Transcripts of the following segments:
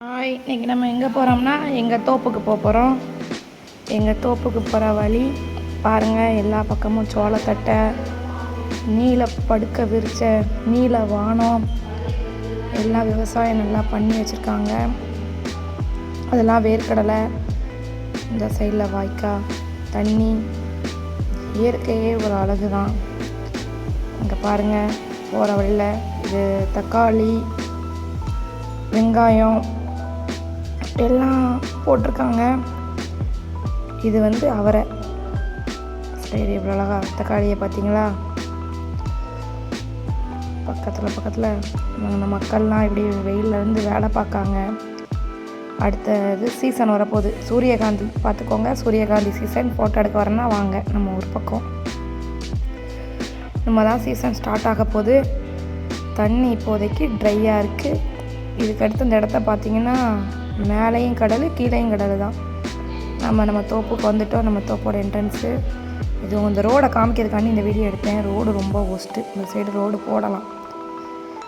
இன்றைக்கி நம்ம எங்கே போகிறோம்னா எங்கள் தோப்புக்கு போகிறோம். எங்கள் தோப்புக்கு போகிற வழி பாருங்கள், எல்லா பக்கமும் சோளத்தட்டை, நீல படுக்க விரித்த நீல வானம், எல்லாம் விவசாயம் நல்லா பண்ணி வச்சுருக்காங்க. அதெல்லாம் வேர்க்கடலை, இந்த சைடில் வாய்க்கால் தண்ணி, இயற்கையே ஒரு அழகு தான். இங்கே பாருங்கள், போகிற வழியில் இது தக்காளி, வெங்காயம் எல்லாம் போட்டிருக்காங்க. இது அவரை சரி, இவ்வளோ அழகா தக்காளியை பார்த்தீங்களா? பக்கத்தில் இந்த மக்கள்லாம் இப்படி வெயிலேருந்து வேலை பார்க்காங்க. அடுத்தது சீசன் வரப்போகுது, சூரியகாந்தி பார்த்துக்கோங்க. சூரியகாந்தி சீசன் ஃபோட்டோ எடுக்க வரேன்னா வாங்க நம்ம ஊர் பக்கம். நம்ம தான் சீசன் ஸ்டார்ட் ஆக போகுது. தண்ணி இப்போதைக்கு ட்ரையாக இருக்குது. இதுக்கடுத்து இந்த இடத்த பார்த்திங்கன்னா மேலேயும் கடல் கீழேயும் கடல் தான். நம்ம தோப்புக்கு வந்துவிட்டோம். நம்ம தோப்போட என்ட்ரன்ஸு இது. இந்த ரோடை காமிக்கிறதுக்காண்டி இந்த வீடியோ எடுத்தேன். ரோடு ரொம்ப ஒஸ்ட்டு, இந்த சைடு ரோடு போடலாம்.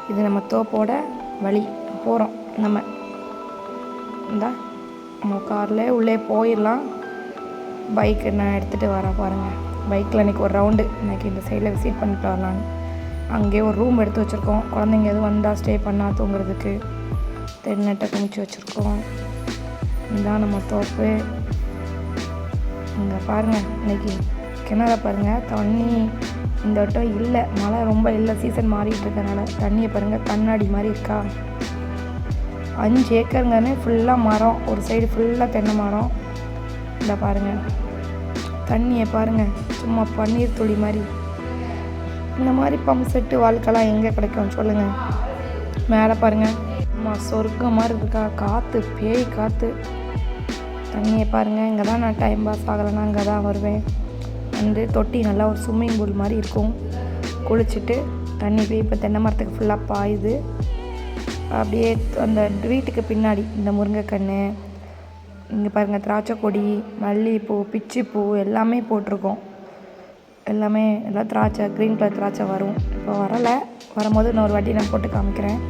இது நம்ம தோப்போட வழி. போகிறோம் நம்ம காரில் உள்ளே போயிடலாம். பைக்கு நான் எடுத்துகிட்டு வரேன் பாருங்கள். பைக்கில் இன்றைக்கி ஒரு ரவுண்டு, இன்றைக்கி இந்த சைடில் விசிட் பண்ணிட்டு வரலான்னு. அங்கேயே ஒரு ரூம் எடுத்து வச்சுருக்கோம். குழந்தைங்க எதுவும் வந்தால் ஸ்டே பண்ணால் தூங்குறதுக்கு தென்னட்டை குமிச்சு வச்சுருக்கோம். இதுதான் நம்ம தோப்பு. இங்கே பாருங்கள், இன்றைக்கி கிணற பாருங்கள். தண்ணி இந்த வட்டம் இல்லை, மழை ரொம்ப இல்லை, சீசன் மாறிட்டு இருக்கனால. தண்ணியை பாருங்கள், கண்ணாடி மாதிரி இருக்கா. 5 ஏக்கருங்கன்னு ஃபுல்லாக மரம், ஒரு சைடு ஃபுல்லாக தென்னை மரம். இந்த பாருங்கள், தண்ணியை பாருங்கள், சும்மா பன்னீர் துளி மாதிரி. இந்த மாதிரி பம்பு செட்டு வாழ்க்கைலாம் எங்கே கிடைக்கும் சொல்லுங்கள். மேலே பாருங்கள், சொர்க்கம் மாதிரி இருக்கா. காற்று, பேய் காற்று. தண்ணியை பாருங்கள். இங்கே தான் நான் டைம் பாஸ் ஆகலைன்னா இங்கே தான் வருவேன். தொட்டி நல்லா ஒரு ஸ்விம்மிங் பூல் மாதிரி இருக்கும். குளிச்சுட்டு தண்ணி போய் இப்போ தென்னை மரத்துக்கு ஃபுல்லாக பாயுது. அப்படியே அந்த வீட்டுக்கு பின்னாடி இந்த முருங்கைக்கன்று, இங்கே பாருங்கள் திராட்சை கொடி, மல்லிகைப்பூ, பிச்சிப்பூ எல்லாமே போட்டிருக்கோம். எல்லாம் திராட்சை, க்ரீன் கலர் திராட்சை வரும். இப்போ வரலை, வரும்போது இன்னொரு வாட்டி நான் போட்டு காமிக்கிறேன்.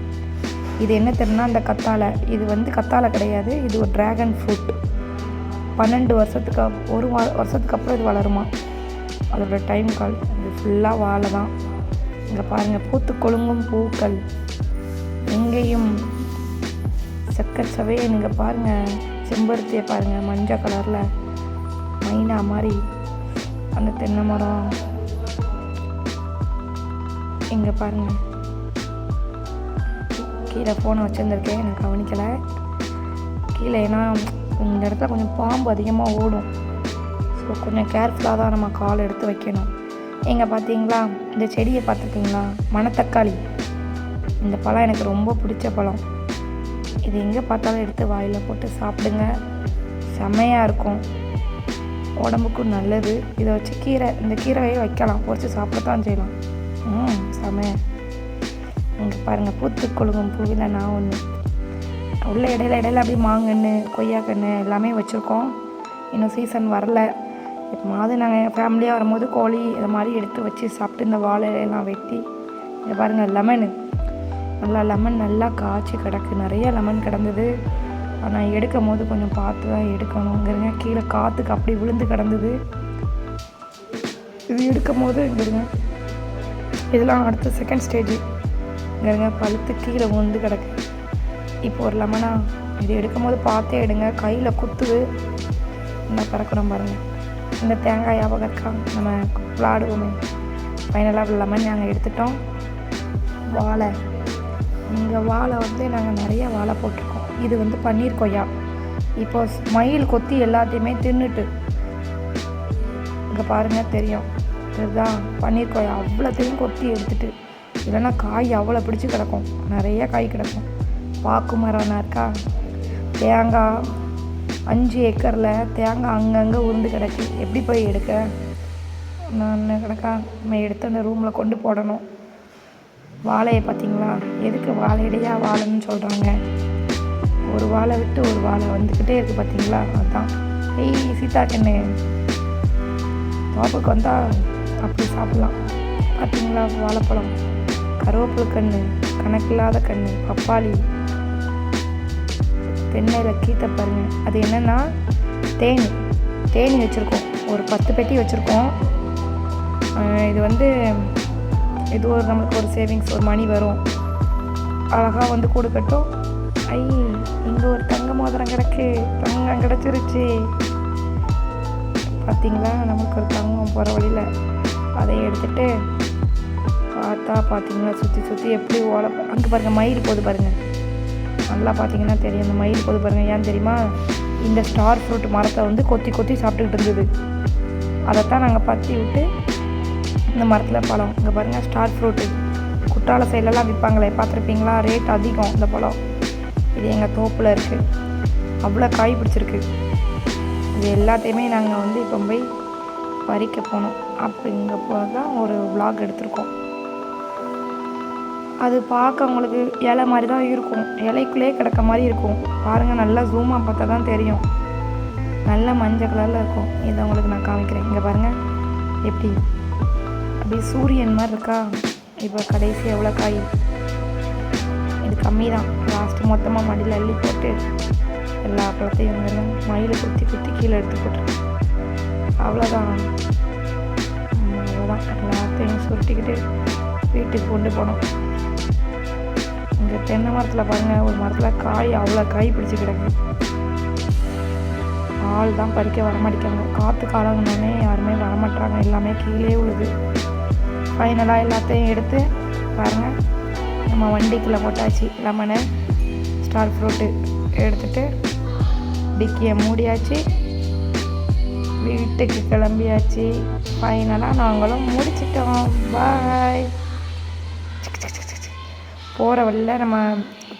இது என்ன தெரியும்னா அந்த கத்தாழை. இது கத்தாழை கிடையாது, இது ஒரு ட்ராகன் ஃப்ரூட். 12 வருஷத்துக்கு ஒரு வருஷத்துக்கு அப்புறம் இது வளருமா. அதோட டைம் கால். இது ஃபுல்லாக வாழை தான். இங்கே பாருங்கள், பூத்து கொழுங்கும் பூக்கள் எங்கேயும் செக்கச்சவே. இங்கே பாருங்கள், செம்பருத்தியை பாருங்கள், மஞ்சள் கலரில் மைனா மாதிரி. அந்த தென்னை மரம் இங்கே பாருங்கள். கீழே ஃபோனை வச்சுருந்துருக்கேன், எனக்கு கவனிக்கலை கீழே. ஏன்னா இந்த இடத்துல கொஞ்சம் பாம்பு அதிகமாக ஓடும். ஸோ கொஞ்சம் கேர்ஃபுல்லாக தான் நம்ம கால் எடுத்து வைக்கணும். எங்கே பார்த்தீங்களா, இந்த செடியை பார்த்துருக்கீங்களா, மணத்தக்காளி. இந்த பழம் எனக்கு ரொம்ப பிடிச்ச பழம். இது எங்கே பார்த்தாலும் எடுத்து வாயில் போட்டு சாப்பிடுங்க, செம்மையாக இருக்கும், உடம்புக்கும் நல்லது. இதை வச்சு இந்த கீரையை வைக்கலாம், பொறிச்சு சாப்பிடத்தான் செய்யலாம். செம்மையாக. இங்கே பாருங்கள், பூத்து கொழுங்கும் பூவில் நான் ஒன்று. உள்ள இடையில அப்படியே மாங்கன்று, கொய்யாக்கன்று எல்லாமே வச்சுருக்கோம். இன்னும் சீசன் வரல. எப்போது நாங்கள் ஃபேமிலியாக வரும்போது கோழி இதை மாதிரி எடுத்து வச்சு சாப்பிட்டு இந்த வாழையெல்லாம் வெட்டி. இங்கே பாருங்கள், லெமன் நல்லா காய்ச்சி கிடக்கு. நிறைய லெமன் கிடந்தது. ஆனால் எடுக்கும் போது கொஞ்சம் பார்த்து தான் எடுக்கணுங்கிறங்க. கீழே காற்றுக்கு அப்படி விழுந்து கிடந்தது. இது எடுக்கும் போது இங்கேருங்க, இதெல்லாம் அடுத்த செகண்ட் ஸ்டேஜ். இங்கேருங்க, பழுத்து கீழே விழுந்து கிடக்கு. இப்போ ஒரு லெமனா, இது எடுக்கும் போது பார்த்தே எடுங்க, கையில் குத்துது. இந்த பறக்கணும் பாருங்கள். இந்த தேங்காய் ஞாபகம் இருக்கா, நம்ம விளாடுவோமே. ஃபைனலாக லெமன் நாங்கள் எடுத்துட்டோம். வாழை, இங்கே வாழை நாங்கள் நிறைய வாழை போட்டிருக்கோம். இது பன்னீர் கொய்யா. இப்போ மயில் கொத்தி எல்லாத்தையுமே தின்னுட்டு. இங்கே பாருங்கள், தெரியும் இதுதான் பன்னீர் கொய்யா. அவ்வளோத்தையும் கொத்தி எடுத்துட்டு, இல்லைன்னா காய் அவ்வளோ பிடிச்சி கிடக்கும், நிறைய காய் கிடக்கும். பாக்கு மரம்னா இருக்கா. தேங்காய் 5 ஏக்கரில் தேங்காய் அங்கங்கே உருண்டு கிடக்கு. எப்படி போய் எடுக்க நான் கிடக்கா. நம்ம எடுத்து அந்த ரூமில் கொண்டு போடணும். வாழையை பார்த்தீங்களா, எதுக்கு வாழையடையாக வாழைன்னு சொல்கிறாங்க. ஒரு வாழை விட்டு ஒரு வாழை வந்துக்கிட்டே இருக்குது பார்த்தீங்களா. அதுதான் சீத்தாக்கண்ணு. தோப்புக்கு வந்தால் அப்படி சாப்பிட்லாம். பார்த்தீங்களா, வாழைப்பழம், கருவேப்பிலை கன்று, கணக்கில்லாத கன்று, பப்பாளி, தென்னையில் கீற்ற பாருங்கள். அது என்னென்னா தேனி வச்சுருக்கோம். ஒரு 10 பெட்டி வச்சுருக்கோம். இது வந்து இது ஒரு நம்மளுக்கு ஒரு சேவிங்ஸ், ஒரு மணி வரும். அழகாக வந்து கூடு கட்டும். இங்கே ஒரு தங்க மோதிரம் கிடக்கு. தங்கம் கிடச்சிருச்சு பார்த்தீங்களா. நமக்கு ஒரு தங்கம் போகிற வழியில் அதை எடுத்துகிட்டு பார்த்தீங்களா சுற்றி எப்படி அங்கே பாருங்கள் மயில் போது பாருங்கள். நல்லா பார்த்தீங்கன்னா தெரியும். அந்த மயில் போது பாருங்கள். ஏன் தெரியுமா? இந்த ஸ்டார் ஃப்ரூட் மரத்தை வந்து கொத்தி சாப்பிட்டுக்கிட்டு இருந்தது. அதைத்தான் நாங்கள் பற்றி விட்டு இந்த மரத்தில் பழம் இங்கே பாருங்கள். ஸ்டார் ஃப்ரூட்டு குற்றால சைட்லலாம் விற்பாங்களே, பார்த்துருப்பீங்களா? ரேட் அதிகம் இந்த பழம். இது எங்கள் தோப்பில் இருக்குது. அவ்வளோ காய் பிடிச்சிருக்கு. இது எல்லாத்தையுமே நாங்கள் வந்து இப்போ போய் பறிக்க போனோம். அப்படிங்கப்போ தான் ஒரு vlog எடுத்திருக்கோம். அது பார்க்க உங்களுக்கு இலை மாதிரி தான் இருக்கும். இலைக்குள்ளே கிடக்க மாதிரி இருக்கும். பாருங்கள், நல்லா ஜூமாக பார்த்தா தான் தெரியும். நல்ல மஞ்சள் கலரில் இருக்கும். இதை உங்களுக்கு நான் காமிக்கிறேன். இங்கே பாருங்கள் எப்படி அப்படி சூரியன் மாதிரி இருக்கா. இப்போ கடைசி எவ்வளோ காய். இது கம்மி தான். லாஸ்ட்டு மொத்தமாக மடியில் அள்ளி போட்டு எல்லா பழத்தையும் மயிலை குத்தி கீழே எடுத்து போட்டுருக்கேன். அவ்வளோதான். எல்லாத்தையும் சுருட்டிக்கிட்டு வீட்டுக்கு கொண்டு போனோம். இங்கே தென்னை மரத்தில் பாருங்கள், ஒரு மரத்தில் காய் அவ்வளோ காய் பிடிச்சி கிடக்கு. ஆள் தான் பறிக்க வரமாட்டேங்காங்க. காற்று காலங்கன்னே யாருமே வரமாட்டாங்க. எல்லாமே கீழே விழுது. ஃபைனலாக எல்லாத்தையும் எடுத்து பாருங்கள், நம்ம வண்டிக்குள்ளே போட்டாச்சு. லெமனு, ஸ்டார் ஃப்ரூட்டு எடுத்துகிட்டு டிக்கியை மூடியாச்சு. வீட்டுக்கு கிளம்பியாச்சு. ஃபைனலாக நாங்களும் முடிச்சிட்டோம். பாய். போகிற வழியில் நம்ம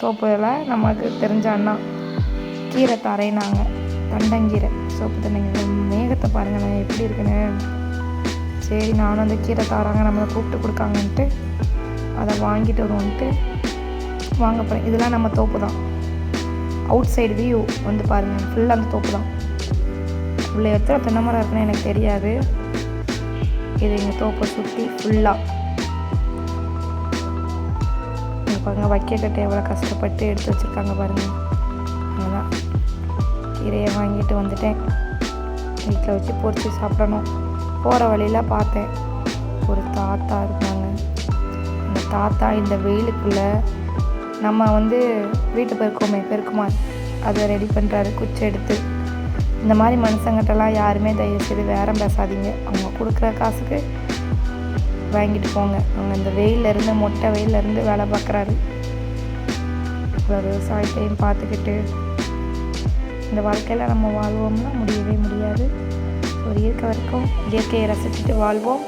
தோப்பில் நமக்கு தெரிஞ்ச அண்ணா கீரை தரையினாங்க. தண்டங்கீரை, சோப்பு தண்டங்கீரை. மேகத்தை பாருங்கள் எப்படி இருக்குன்னு. சரி, நானும் அந்த கீரை தாராங்க நம்மளை கூப்பிட்டு கொடுக்காங்கன்ட்டு அதை வாங்கிட்டு வருவோன்ட்டு வாங்க போகிறேன். இதெல்லாம் நம்ம தோப்பு தான். அவுட் சைடு வியூ வந்து பாருங்கள். ஃபுல்லாக அந்த தோப்பு தான். இவ்வளோ எத்தனை தென்னை மரம் இருக்குன்னு எனக்கு தெரியாது. இது எங்கள் தோப்பை சுற்றி ஃபுல்லாக பாருங்கள். வைக்கக்கட்டை எவ்வளோ கஷ்டப்பட்டு எடுத்து வச்சுருக்காங்க பாருங்கள். அதுதான் கீரையை வாங்கிட்டு வந்துட்டேன். வீட்டில் வச்சு பொரித்து சாப்பிடணும். போகிற வழியில் பார்த்தேன், ஒரு தாத்தா இருந்தாங்க. அந்த தாத்தா இந்த வெயிலுக்குள்ளே நம்ம வந்து வீட்டு பெருக்குமார் அதை ரெடி பண்ணுறாரு. குச்சி எடுத்து. இந்த மாதிரி மனுஷங்கிட்டலாம் யாருமே தயவுசெய்து வேறம் பேசாதீங்க. அவங்க கொடுக்குற காசுக்கு வாங்கிட்டு போங்க. அவங்க இந்த வெயிலேருந்து, மொட்டை வெயிலேருந்து வேலை பார்க்குறாரு. இவ்வளோ விவசாயத்தையும் பார்த்துக்கிட்டு இந்த வாழ்க்கையில் நம்ம வாழ்வோம்னா முடியவே முடியாது. ஒரு இருக்க வரைக்கும் இயற்கையை ரசிச்சுட்டு வாழ்வோம்.